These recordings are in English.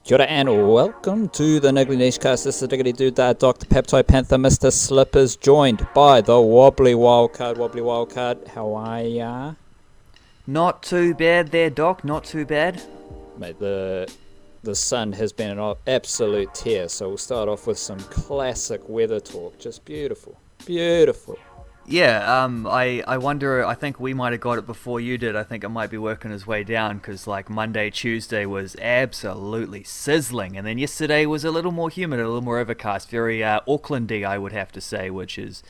Kia ora and welcome to the Niggly Niche Cast. This is the Diggity Doodad, Dr. Peptoy Panther, Mr. Slippers, joined by the Wobbly Wildcard. Wobbly Wildcard, how are ya? Not too bad there, Doc. Not too bad. Mate, the sun has been an absolute tear, so we'll start off with some classic weather talk. Just beautiful. Beautiful. Yeah, I wonder, I think we might have got it before you did. I think it might be working its way down because, like, Monday, Tuesday was absolutely sizzling. And then yesterday was a little more humid, a little more overcast. Very Aucklandy, I would have to say, which is,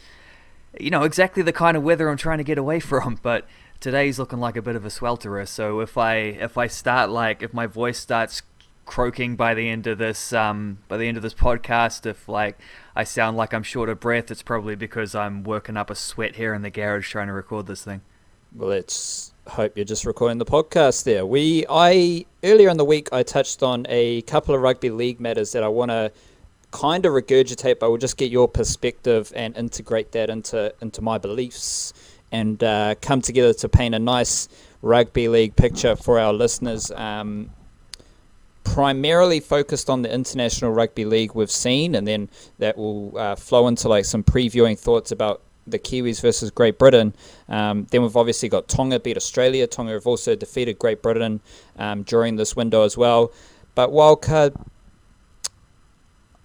exactly the kind of weather I'm trying to get away from. But today's looking like a bit of a swelterer. So if my voice starts croaking by the end of this podcast, if I sound like I'm short of breath, it's probably because I'm working up a sweat here in the garage trying to record this thing. Well, let's hope you're just recording the podcast there. Earlier in the week I touched on a couple of rugby league matters that I want to kind of regurgitate, but we'll just get your perspective and integrate that into my beliefs and come together to paint a nice rugby league picture for our listeners. Primarily focused on the International Rugby League we've seen, and then that will flow into like some previewing thoughts about the Kiwis versus Great Britain. Then we've obviously got Tonga beat Australia. Tonga have also defeated Great Britain during this window as well. But Wildcard,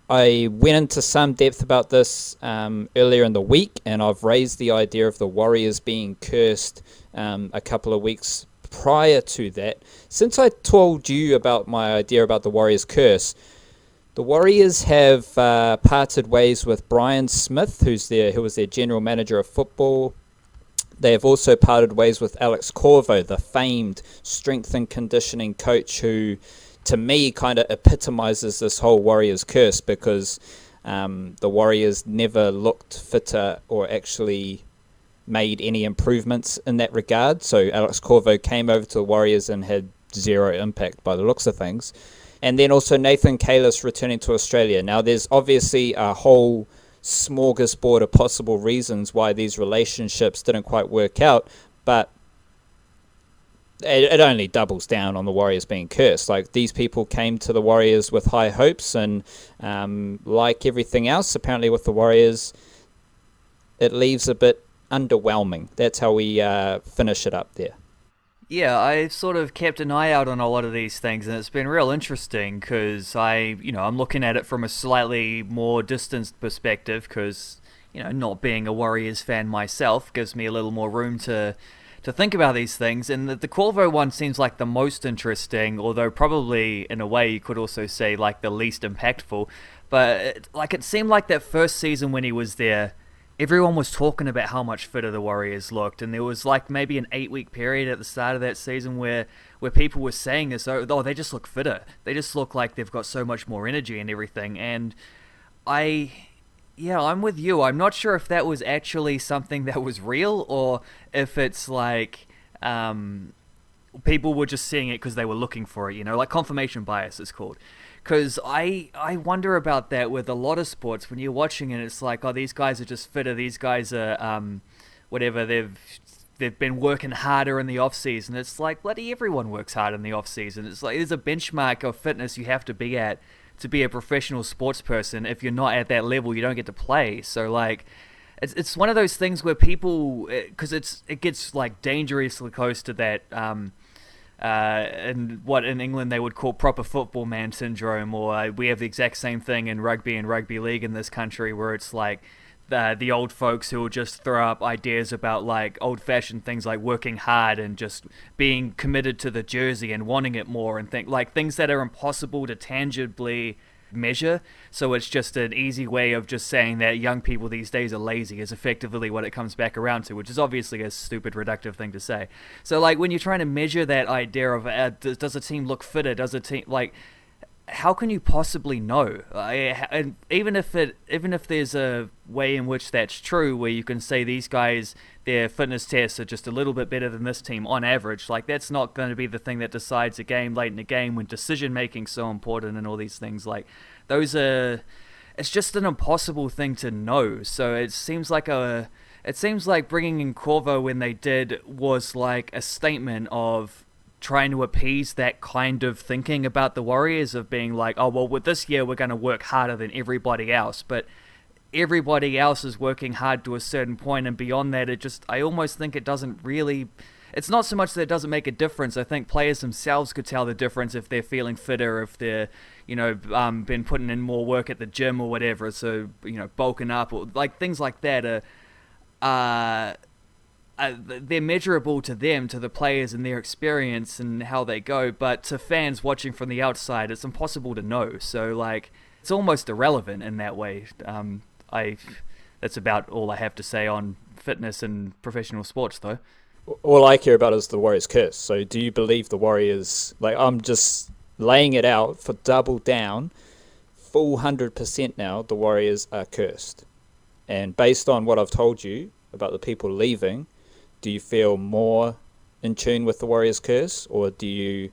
I went into some depth about this earlier in the week, and I've raised the idea of the Warriors being cursed a couple of weeks prior to that. Since I told you about my idea about the Warriors curse, the Warriors have parted ways with Brian Smith, who was their general manager of football. They have also parted ways with Alex Corvo, the famed strength and conditioning coach, who to me kind of epitomizes this whole Warriors curse, because the Warriors never looked fitter or actually made any improvements in that regard. So Alex Corvo came over to the Warriors and had zero impact by the looks of things. And then also Nathan Kalis returning to Australia. Now there's obviously a whole smorgasbord of possible reasons why these relationships didn't quite work out, but it only doubles down on the Warriors being cursed. Like, these people came to the Warriors with high hopes, and like everything else, apparently with the Warriors, it leaves a bit underwhelming. That's how we finish it up there. Yeah, I've sort of kept an eye out on a lot of these things, and it's been real interesting because I'm looking at it from a slightly more distanced perspective because, not being a Warriors fan myself gives me a little more room to think about these things. And the Corvo one seems like the most interesting, although probably in a way you could also say like the least impactful. But it seemed like that first season when he was there, everyone was talking about how much fitter the Warriors looked, and there was like maybe an 8-week period at the start of that season where people were saying this, oh, they just look fitter. They just look like they've got so much more energy and everything. And I'm with you. I'm not sure if that was actually something that was real or if it's like people were just seeing it because they were looking for it, like confirmation bias is called. Because I wonder about that with a lot of sports. When you're watching it, it's like, oh, these guys are just fitter. These guys are, whatever, they've been working harder in the off-season. It's like, bloody everyone works hard in the off-season. It's like, there's a benchmark of fitness you have to be at to be a professional sports person. If you're not at that level, you don't get to play. So, like, it's one of those things where people, because it gets, like, dangerously close to that, and what in England they would call proper football man syndrome, or we have the exact same thing in rugby and rugby league in this country, where it's like the old folks who will just throw up ideas about like old-fashioned things like working hard and just being committed to the jersey and wanting it more, and things that are impossible to tangibly measure. So it's just an easy way of just saying that young people these days are lazy is effectively what it comes back around to, which is obviously a stupid reductive thing to say. So like when you're trying to measure that idea of does a team look fitter, does a team like, how can you possibly know? And even if there's a way in which that's true, where you can say these guys, their fitness tests are just a little bit better than this team on average, like that's not going to be the thing that decides a game late in the game when decision making's so important and all these things. Like those are, it's just an impossible thing to know. So it seems like bringing in Corvo when they did was like a statement of trying to appease that kind of thinking about the Warriors of being like, oh, well, with this year we're going to work harder than everybody else. But everybody else is working hard to a certain point, and beyond that, I almost think it doesn't really... It's not so much that it doesn't make a difference. I think players themselves could tell the difference if they're feeling fitter, if they're, been putting in more work at the gym or whatever. So, bulking up or like things like that they're measurable to them, to the players and their experience and how they go. But to fans watching from the outside, it's impossible to know. So, like, it's almost irrelevant in that way. That's about all I have to say on fitness and professional sports, though. All I care about is the Warriors' curse. So do you believe the Warriors... Like, I'm just laying it out for double down, full 100% now, the Warriors are cursed. And based on what I've told you about the people leaving, do you feel more in tune with the Warriors' curse, or do you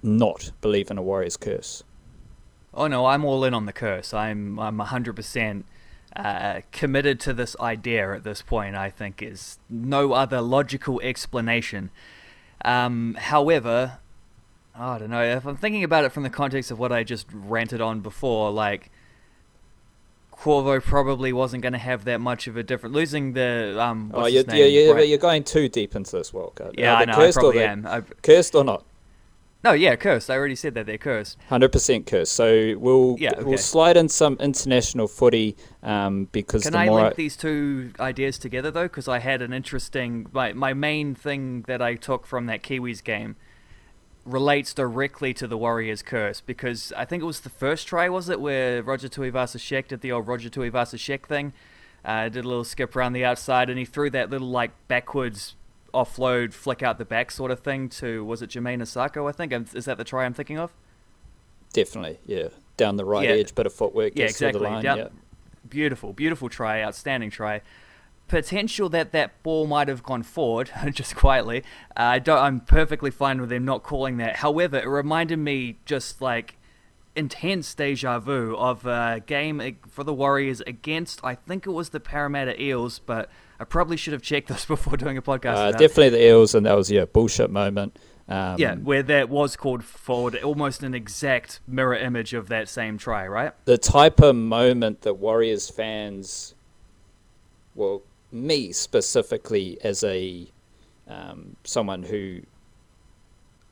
not believe in a Warriors' curse? Oh, no, I'm all in on the curse. I'm 100%... committed to this idea at this point. I think is no other logical explanation. However, I don't know, if I'm thinking about it from the context of what I just ranted on before, like, Corvo probably wasn't going to have that much of a difference. Losing the you're going too deep into this, Walker. Yeah, I know, I probably am. Cursed or not? No, yeah, cursed. I already said that they're cursed. 100% cursed. So we'll slide in some international footy because Can I link these two ideas together, though? Because I had an interesting... My main thing that I took from that Kiwis game relates directly to the Warriors' curse, because I think it was the first try, was it, where Roger Tuivasa-Sheck did the old Roger Tuivasa-Sheck thing? Did a little skip around the outside, and he threw that little, like, backwards... offload, flick out the back sort of thing to, was it Jermaine Asako, I think? Is that the try I'm thinking of? Definitely, yeah. Down the right edge, bit of footwork. Yeah, exactly. The line, Beautiful try, outstanding try. Potential that ball might have gone forward, just quietly. I'm perfectly fine with them not calling that. However, it reminded me just like intense deja vu of a game for the Warriors against, I think it was the Parramatta Eels, but I probably should have checked this before doing a podcast. Definitely the Eels, and that was a bullshit moment. Where that was called forward, almost an exact mirror image of that same try, right? The type of moment that Warriors fans, well, me specifically as a someone who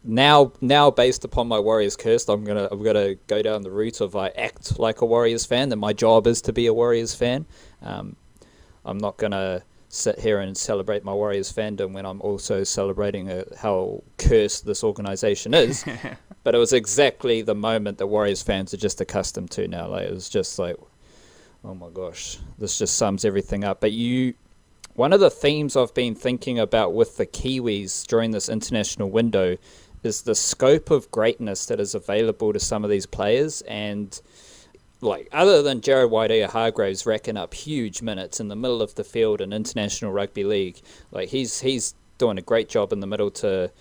now based upon my Warriors curse, I'm gonna go down the route of I act like a Warriors fan, and my job is to be a Warriors fan. I'm not gonna sit here and celebrate my Warriors fandom when I'm also celebrating how cursed this organization is. But it was exactly the moment that Warriors fans are just accustomed to now. Like, it was just like, oh my gosh, this just sums everything up. But one of the themes I've been thinking about with the Kiwis during this international window is the scope of greatness that is available to some of these players. And like, other than Jared Waerea-Hargreaves racking up huge minutes in the middle of the field in International Rugby League, like he's doing a great job in the middle to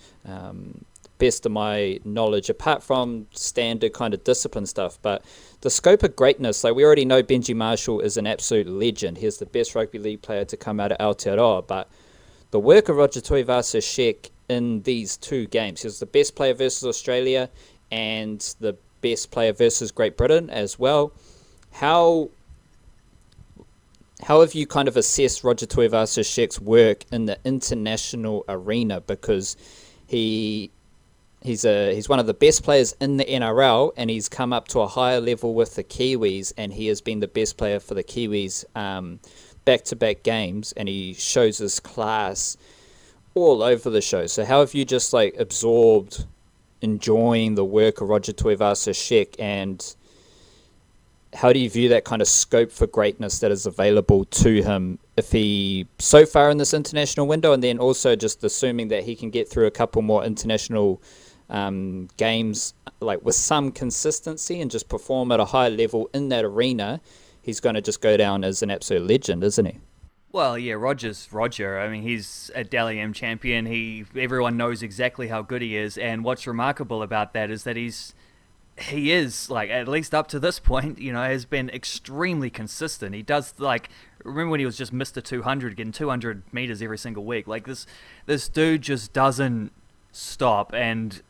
best of my knowledge, apart from standard kind of discipline stuff. But the scope of greatness, like we already know Benji Marshall is an absolute legend. He's the best rugby league player to come out of Aotearoa. But the work of Roger Tuivasa-Sheck in these two games, he was the best player versus Australia and the best player versus Great Britain as well. How have you kind of assessed Roger Tuivasa-Sheck's work in the international arena? Because he's one of the best players in the NRL, and he's come up to a higher level with the Kiwis, and he has been the best player for the Kiwis back-to-back games, and he shows his class all over the show. So how have you just like absorbed enjoying the work of Roger Tuivasa-Sheck, and how do you view that kind of scope for greatness that is available to him if he so far in this international window, and then also just assuming that he can get through a couple more international games like with some consistency and just perform at a high level in that arena, he's going to just go down as an absolute legend, isn't he? Well, yeah, Roger's Roger. I mean, he's a Dally M champion. Everyone knows exactly how good he is, and what's remarkable about that is that he is, like, at least up to this point, has been extremely consistent. He does, like, remember when he was just Mr. 200, getting 200 meters every single week. Like this dude just doesn't stop, and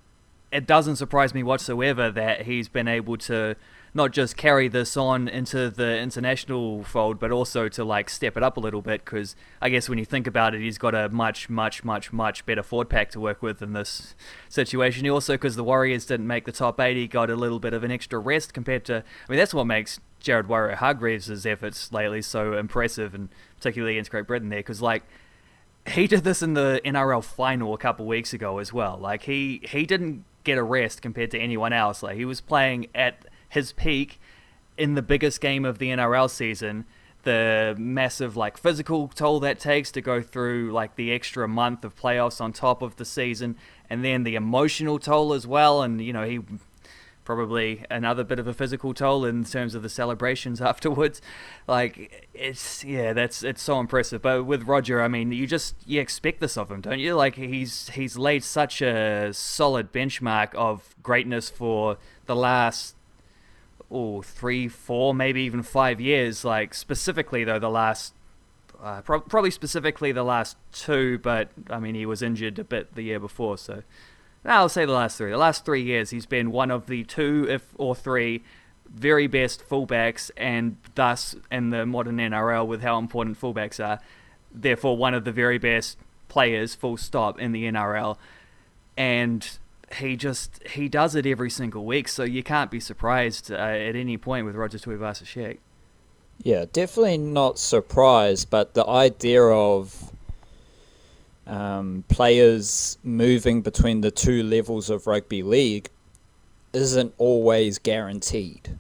it doesn't surprise me whatsoever that he's been able to not just carry this on into the international fold, but also to like step it up a little bit, because I guess when you think about it, he's got a much better forward pack to work with in this situation. He also, because the Warriors didn't make the top 8, he got a little bit of an extra rest compared to, I mean, that's what makes Jared Waerea-Hargreaves' efforts lately so impressive, and particularly against Great Britain there, because like he did this in the NRL final a couple weeks ago as well. Like he didn't get a rest compared to anyone else. Like he was playing at his peak in the biggest game of the NRL season. The massive like physical toll that takes to go through like the extra month of playoffs on top of the season, and then the emotional toll as well. And you know, he probably another bit of a physical toll in terms of the celebrations afterwards. Like it's so impressive. But with Roger, I mean, you expect this of him, don't you? Like he's laid such a solid benchmark of greatness for the last 3, 4, maybe even 5 years. Like specifically though, the last probably specifically the last 2, but I mean he was injured a bit the year before, so I'll say the last 3. The last 3 years he's been one of the 2 or 3 very best fullbacks, and thus in the modern NRL with how important fullbacks are, therefore one of the very best players full stop in the NRL. And he does it every single week, so you can't be surprised at any point with Roger Tuivasa-Sheck. Yeah, definitely not surprised, but the idea of players moving between the 2 levels of rugby league isn't always guaranteed.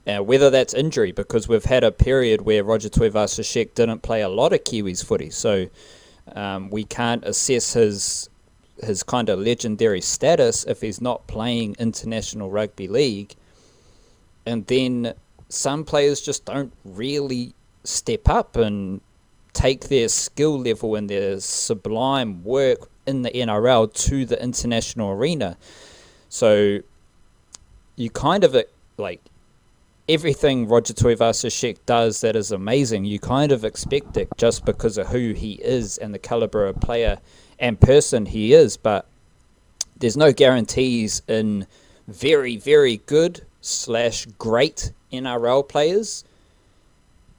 Whether that's injury, because we've had a period where Roger Tuivasa-Sheck didn't play a lot of Kiwis footy, so we can't assess his kind of legendary status if he's not playing international rugby league. And then some players just don't really step up and take their skill level and their sublime work in the NRL to the international arena. So you kind of, like, everything Roger Tuivasa-Sheck does that is amazing, you kind of expect it just because of who he is and the caliber of player and person he is. But there's no guarantees in very, very good / great NRL players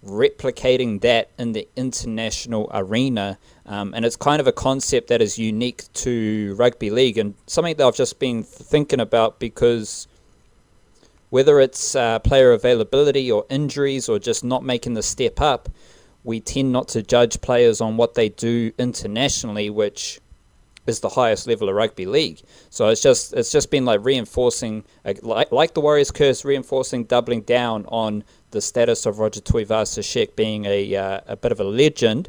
replicating that in the international arena. And it's kind of a concept that is unique to rugby league, and something that I've just been thinking about, because whether it's player availability or injuries or just not making the step up, we tend not to judge players on what they do internationally, which is the highest level of rugby league. So it's just been like reinforcing, like the Warriors curse, reinforcing, doubling down on the status of Roger Tuivasa-Sheck being a bit of a legend.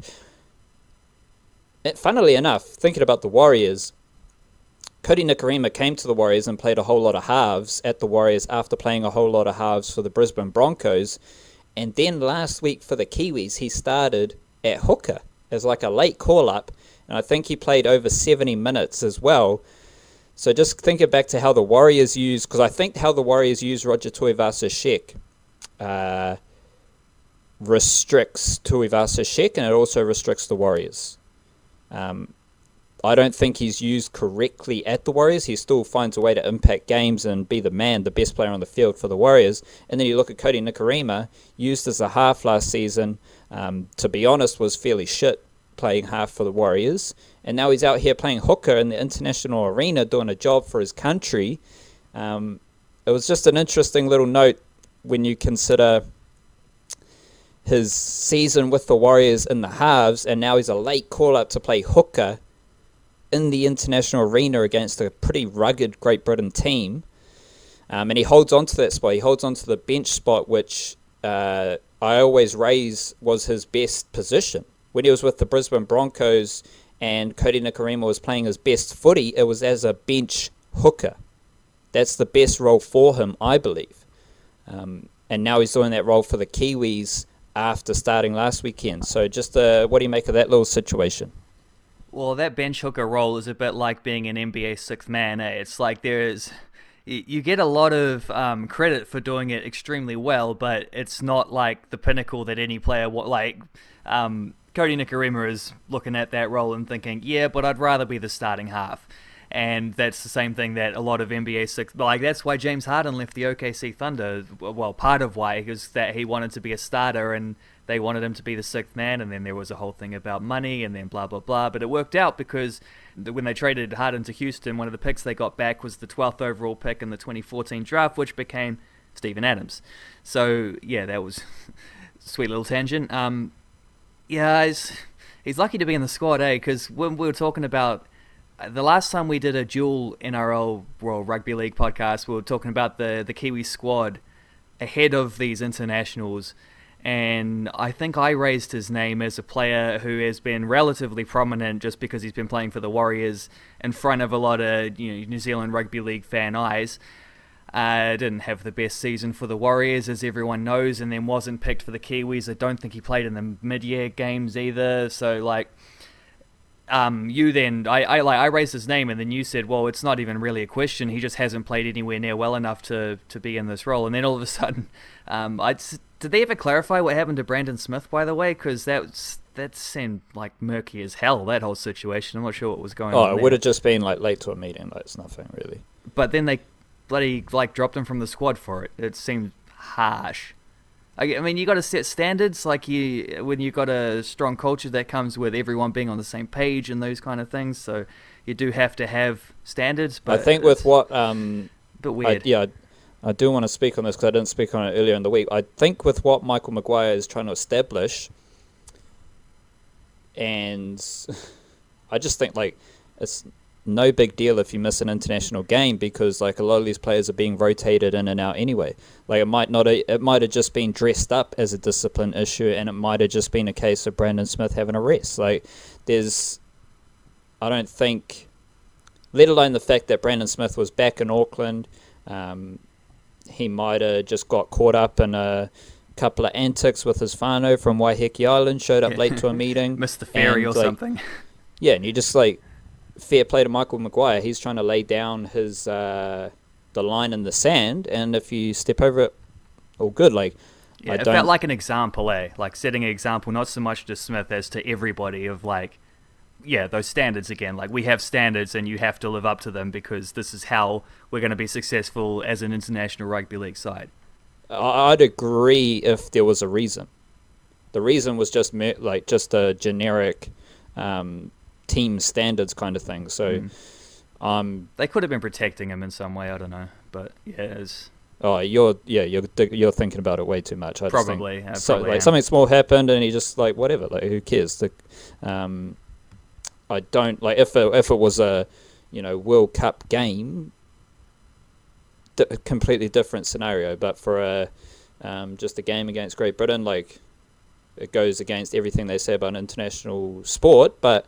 Funnily enough, thinking about the Warriors, Cody Nikorima came to the Warriors and played a whole lot of halves at the Warriors after playing a whole lot of halves for the Brisbane Broncos. And then last week for the Kiwis, he started at hooker as like a late call-up. And I think he played over 70 minutes as well. So just thinking back to how the Warriors use, because I think how the Warriors use Roger Tuivasa-Sheck restricts Tuivasa-Sheck, and it also restricts the Warriors. I don't think he's used correctly at the Warriors. He still finds a way to impact games and be the best player on the field for the Warriors. And then you look at Cody Nikorima, used as a half last season, to be honest, was fairly shit playing half for the Warriors. And now he's out here playing hooker in the international arena, doing a job for his country. It was just an interesting little note when you consider his season with the Warriors in the halves, and now he's a late call-up to play hooker in the international arena against a pretty rugged Great Britain team. And he holds on to that spot. He holds on to the bench spot, which I always raise was his best position. When he was with the Brisbane Broncos and Cody Nikorima was playing his best footy, it was as a bench hooker. That's the best role for him, I believe. And now he's doing that role for the Kiwis after starting last weekend. So just what do you make of that little situation? Well, that bench hooker role is a bit like being an NBA sixth man. It's like you get a lot of credit for doing it extremely well, but it's not like the pinnacle that any player Cody Nikarima is looking at that role and thinking, yeah, but I'd rather be the starting half. And that's the same thing that a lot of NBA six, like that's why James Harden left the OKC Thunder. Well, part of why is that he wanted to be a starter and they wanted him to be the sixth man, and then there was a whole thing about money and then blah blah blah. But it worked out because when they traded Harden to Houston, one of the picks they got back was the 12th overall pick in the 2014 draft, which became Steven Adams. So yeah, that was a sweet little tangent. Yeah, he's lucky to be in the squad, because when we were talking about the last time we did a dual NRL World Rugby League podcast, we were talking about the Kiwis squad ahead of these internationals, and I think I raised his name as a player who has been relatively prominent just because he's been playing for the Warriors in front of a lot of New Zealand Rugby League fan eyes. Didn't have the best season for the Warriors, as everyone knows, and then wasn't picked for the Kiwis. I don't think he played in the mid-year games either, so I raised his name, and then you said, well, it's not even really a question. He just hasn't played anywhere near well enough to be in this role. And then all of a sudden, did they ever clarify what happened to Brandon Smith, by the way? Because that seemed like murky as hell, that whole situation. I'm not sure what was going on. Oh, it would have just been like late to a meeting. Like, it's nothing really. But then they bloody dropped him from the squad for it. It seemed harsh. I mean, you got to set standards. When you got a strong culture, that comes with everyone being on the same page and those kind of things. So you do have to have standards. But I think with what bit weird. I do want to speak on this because I didn't speak on it earlier in the week. I think with what Michael Maguire is trying to establish, and I just think it's no big deal if you miss an international game, because a lot of these players are being rotated in and out anyway. It might have just been dressed up as a discipline issue, and it might have just been a case of Brandon Smith having a rest. I don't think, let alone the fact that Brandon Smith was back in Auckland, he might have just got caught up in a couple of antics with his whānau from Waiheke Island, showed up late to a meeting. Missed the ferry or something. Yeah, and you just fair play to Michael Maguire. He's trying to lay down his the line in the sand, and if you step over it, all good. It felt like an example, setting an example, not so much to Smith as to everybody of those standards again. We have standards, and you have to live up to them because this is how we're going to be successful as an international rugby league side. I'd agree if there was a reason. The reason was just a generic team standards kind of thing. So they could have been protecting him in some way. I don't know, but you're thinking about it way too much. I probably just think, something small happened, and he just whatever. Who cares? I don't if it was a World Cup game, completely different scenario. But for just a game against Great Britain, it goes against everything they say about international sport. But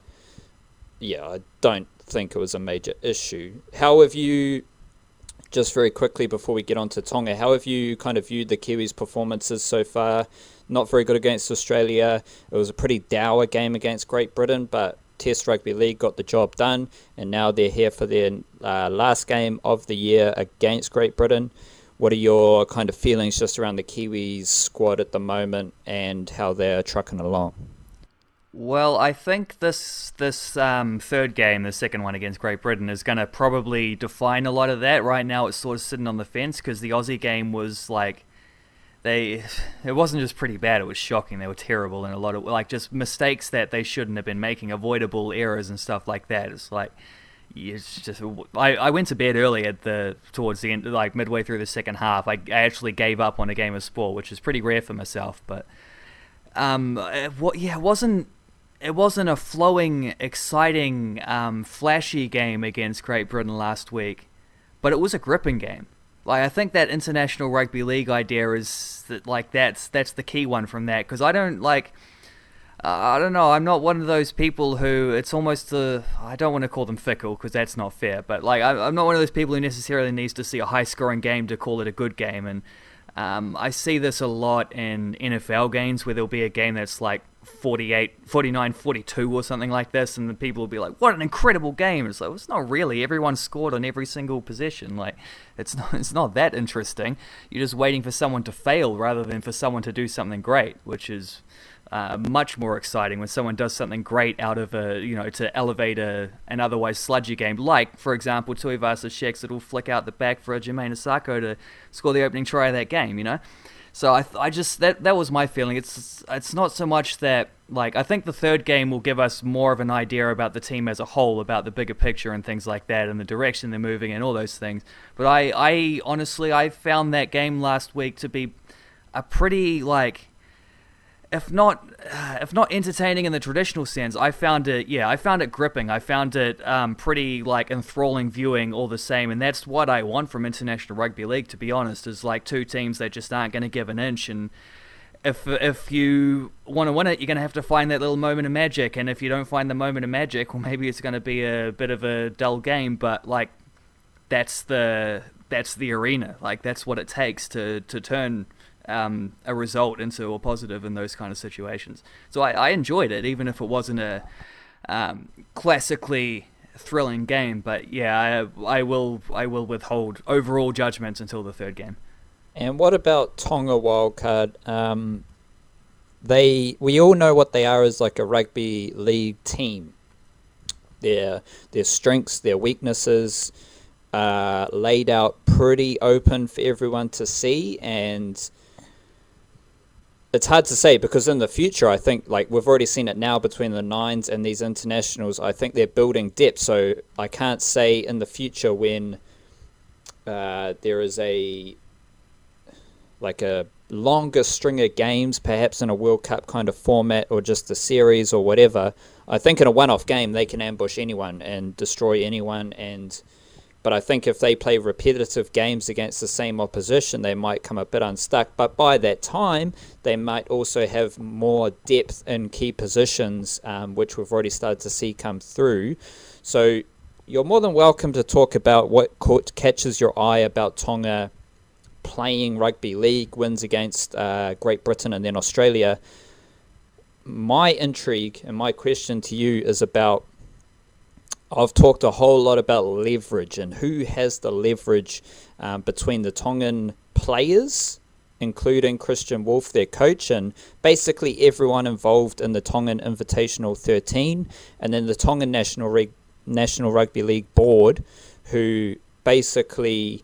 yeah, I don't think it was a major issue. How have you, just very quickly before we get on to Tonga, how have you kind of viewed the Kiwis' performances so far? Not very good against Australia. It was a pretty dour game against Great Britain, but Test Rugby League got the job done, and now they're here for their last game of the year against Great Britain. What are your kind of feelings just around the Kiwis squad at the moment and how they're trucking along? Well, I think this third game, the second one against Great Britain, is going to probably define a lot of that. Right now it's sort of sitting on the fence because the Aussie game was it wasn't just pretty bad, it was shocking. They were terrible, and a lot of just mistakes that they shouldn't have been making, avoidable errors and stuff like that. It's just I went to bed early towards the end, midway through the second half. I actually gave up on a game of sport, which is pretty rare for myself, but it wasn't a flowing, exciting, flashy game against Great Britain last week, but it was a gripping game. I think that international rugby league idea is that's the key one from that, because I don't know, I'm not one of those people who it's almost I don't want to call them fickle because that's not fair, but I'm not one of those people who necessarily needs to see a high scoring game to call it a good game. And I see this a lot in NFL games where there'll be a game that's 49-42 or something like this, and the people will be like, what an incredible game. It's like, well, it's not really. Everyone scored on every single possession. Like, it's not that interesting. You're just waiting for someone to fail rather than for someone to do something great, which is much more exciting when someone does something great out of to elevate an otherwise sludgy game. Like, for example, Tuivasa-Sheck's little flick out the back for Jermaine Asako to score the opening try of that game, So I just that was my feeling. It's not so much that, like, I think the third game will give us more of an idea about the team as a whole, about the bigger picture and things like that, and the direction they're moving and all those things. But I honestly found that game last week to be a pretty, like, if not entertaining in the traditional sense, I found it gripping. I found it pretty, like, enthralling viewing all the same, and that's what I want from International Rugby League, to be honest, is like two teams that just aren't going to give an inch, and if you want to win it, you're going to have to find that little moment of magic, and if you don't find the moment of magic, well, maybe it's going to be a bit of a dull game, but, like, that's the arena. Like, that's what it takes to turn a result into a positive in those kind of situations. So I enjoyed it, even if it wasn't a classically thrilling game. But yeah, I will withhold overall judgments until the third game. And what about Tonga wildcard? We all know what they are as, like, a rugby league team. Their strengths, their weaknesses are laid out pretty open for everyone to see, and it's hard to say, because in the future, I think, like, we've already seen it now between the Nines and these internationals. I think they're building depth, so I can't say in the future when there is a longer string of games, perhaps in a World Cup kind of format or just a series or whatever. I think in a one-off game they can ambush anyone and destroy anyone, but I think if they play repetitive games against the same opposition, they might come a bit unstuck. But by that time, they might also have more depth in key positions, which we've already started to see come through. So you're more than welcome to talk about what catches your eye about Tonga playing rugby league, wins against Great Britain and then Australia. My intrigue and my question to you is about, I've talked a whole lot about leverage and who has the leverage between the Tongan players, including Christian Wolff, their coach, and basically everyone involved in the Tongan Invitational 13, and then the Tongan National Rugby League Board, who basically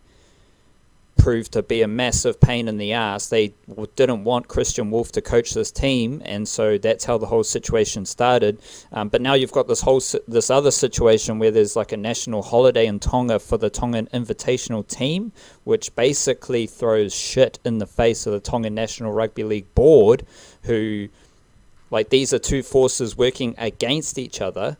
proved to be a massive pain in the ass. They didn't want Christian Wolff to coach this team, and so that's how the whole situation started. But now you've got this other situation where there's like a national holiday in Tonga for the Tongan Invitational team, which basically throws shit in the face of the Tongan National Rugby League Board, who, like, these are two forces working against each other.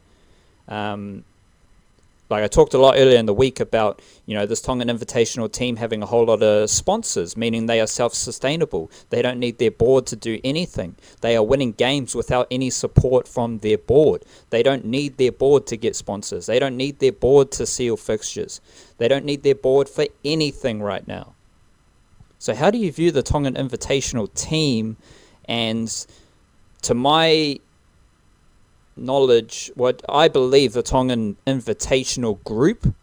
Like, I talked a lot earlier in the week about, this Tongan Invitational team having a whole lot of sponsors, meaning they are self-sustainable. They don't need their board to do anything. They are winning games without any support from their board. They don't need their board to get sponsors. They don't need their board to seal fixtures. They don't need their board for anything right now. So how do you view the Tongan Invitational team? And to my knowledge, what I believe the Tongan Invitational group,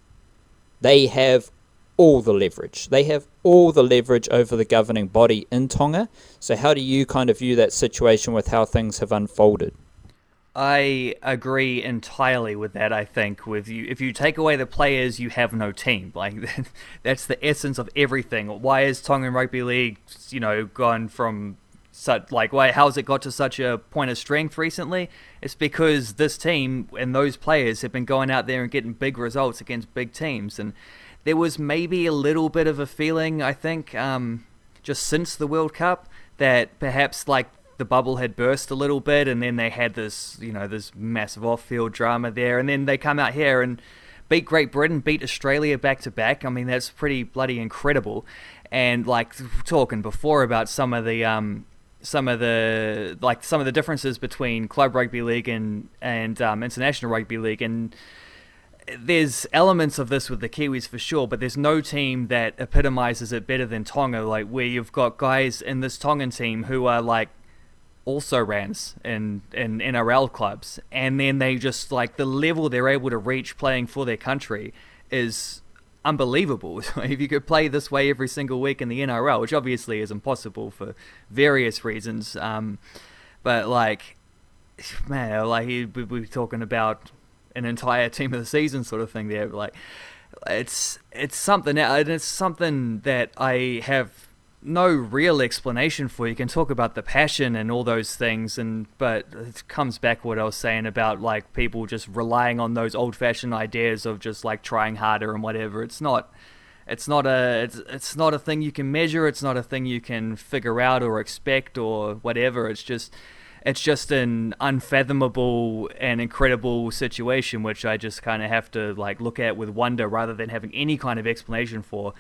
they have all the leverage. They have all the leverage over the governing body in Tonga. So how do you kind of view that situation with how things have unfolded? I agree entirely with that. I think with you, if you take away the players, you have no team. Like, that's the essence of everything. Why is Tongan Rugby League, gone from such, like, how has it got to such a point of strength recently? It's because this team and those players have been going out there and getting big results against big teams. And there was maybe a little bit of a feeling, I think, just since the World Cup, that perhaps, like, the bubble had burst a little bit, and then they had this, this massive off-field drama there, and then they come out here and beat Great Britain, beat Australia back-to-back. I mean, that's pretty bloody incredible. And, like, talking before about some of the differences between club rugby league and international rugby league, and there's elements of this with the Kiwis for sure, but there's no team that epitomizes it better than Tonga, like, where you've got guys in this Tongan team who are, like, also rans in NRL clubs, and then they just like the level they're able to reach playing for their country is unbelievable. If you could play this way every single week in the NRL, which obviously is impossible for various reasons, but like, man, like we're talking about an entire team of the season sort of thing there. Like, it's something, and it's something that I have no real explanation for. You can talk about the passion and all those things, but it comes back to what I was saying about like people just relying on those old-fashioned ideas of just like trying harder and whatever. It's not a thing you can measure. It's not a thing you can figure out or expect or whatever. It's just an unfathomable and incredible situation, which I just kind of have to like look at with wonder rather than having any kind of explanation for.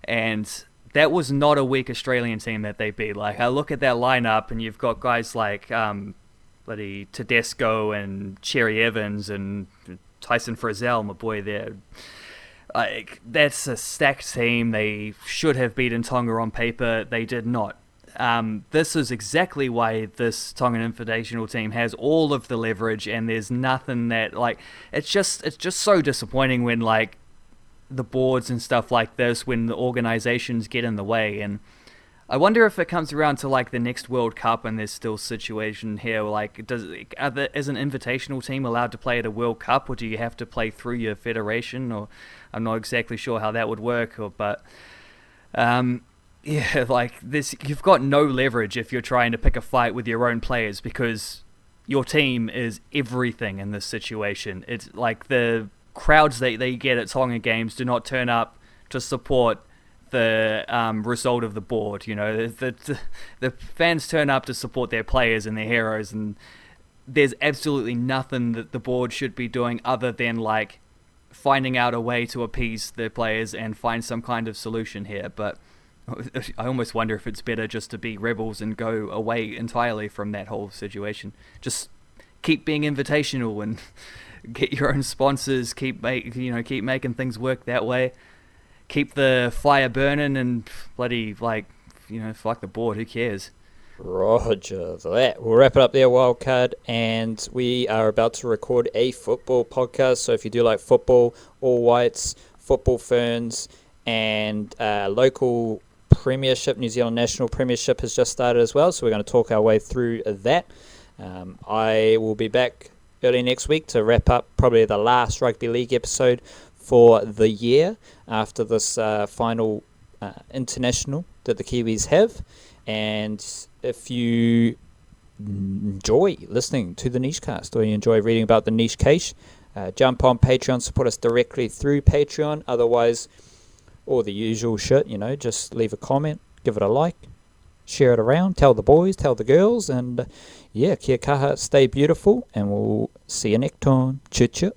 And that was not a weak Australian team that they beat. Like, I look at that lineup, and you've got guys like bloody Tedesco and Cherry Evans and Tyson Frizzell, my boy there. Like, that's a stacked team. They should have beaten Tonga on paper. They did not. This is exactly why this Tongan Invitational team has all of the leverage, and there's nothing that like it's just so disappointing when like the boards and stuff like this, when the organizations get in the way. And I wonder if it comes around to like the next World Cup and there's still a situation here like is an invitational team allowed to play at a World Cup, or do you have to play through your federation? Or I'm not exactly sure how that would work, but yeah, like this, you've got no leverage if you're trying to pick a fight with your own players, because your team is everything in this situation. It's like the crowds they get at Tonga games do not turn up to support the result of the board. You know, the fans turn up to support their players and their heroes, and there's absolutely nothing that the board should be doing other than like finding out a way to appease their players and find some kind of solution here. But I almost wonder if it's better just to be rebels and go away entirely from that whole situation. Just keep being invitational and get your own sponsors. Keep making things work that way. Keep the fire burning and bloody fuck the board. Who cares? Roger that. We'll wrap it up there, Wildcard, and we are about to record a football podcast. So if you do like football, All Whites, Football Ferns, and local Premiership, New Zealand National Premiership has just started as well. So we're going to talk our way through that. I will be back early next week to wrap up probably the last Rugby League episode for the year after this final international that the Kiwis have. And if you enjoy listening to the Nichecast, or you enjoy reading about the Niche Case, jump on Patreon, support us directly through Patreon. Otherwise, all the usual shit, just leave a comment, give it a like, share it around, tell the boys, tell the girls, and yeah, kia kaha, stay beautiful, and we'll see you next time. Chit chit.